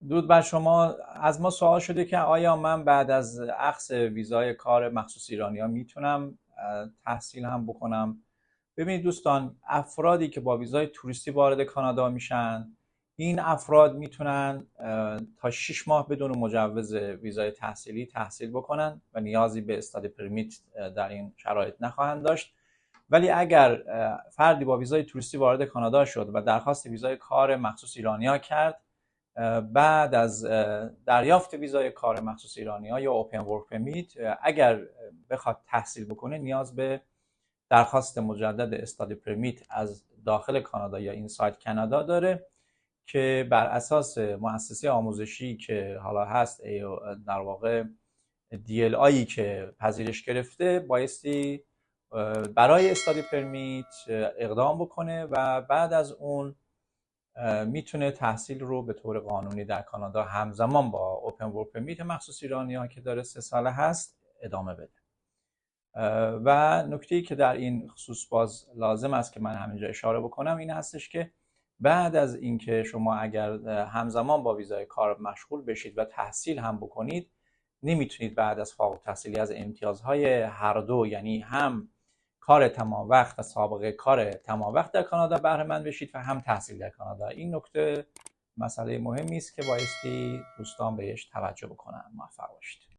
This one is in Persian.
درود بر شما. از ما سوال شده که آیا من بعد از اخذ ویزای کار مخصوص ایرانیا میتونم تحصیل هم بکنم؟ ببینید دوستان، افرادی که با ویزای توریستی وارد کانادا میشن، این افراد میتونن تا 6 ماه بدون مجوز ویزای تحصیلی تحصیل بکنن و نیازی به استادی پرمیت در این شرایط نخواهند داشت. ولی اگر فردی با ویزای توریستی وارد کانادا شد و درخواست ویزای کار مخصوص ایرانیا کرد، بعد از دریافت ویزای کار مخصوص ایرانیا یا اوپن ورک پرمیت، اگر بخواد تحصیل بکنه نیاز به درخواست مجدد استادی پرمیت از داخل کانادا یا اینساید کانادا داره که بر اساس مؤسسه آموزشی که حالا هست در واقع DLI که پذیرش گرفته بایستی برای استادی پرمیت اقدام بکنه و بعد از اون میتونه تحصیل رو به طور قانونی در کانادا همزمان با اوپن ورک پرمیت مخصوص ایرانی‌ها که داره 3 ساله هست ادامه بده. و نکته‌ای که در این خصوص باز لازم است که من همینجا اشاره بکنم این هستش که بعد از اینکه شما اگر همزمان با ویزای کار مشغول بشید و تحصیل هم بکنید، نمیتونید بعد از فارغ التحصیلی از امتیازهای هر دو، یعنی هم کار تمام وقت و سابقه کار تمام وقت در کانادا بهره مند بشید و هم تحصیل در کانادا. این نکته مسئله مهمی است که بایستی دوستان بهش توجه بکنن. موفق باشید.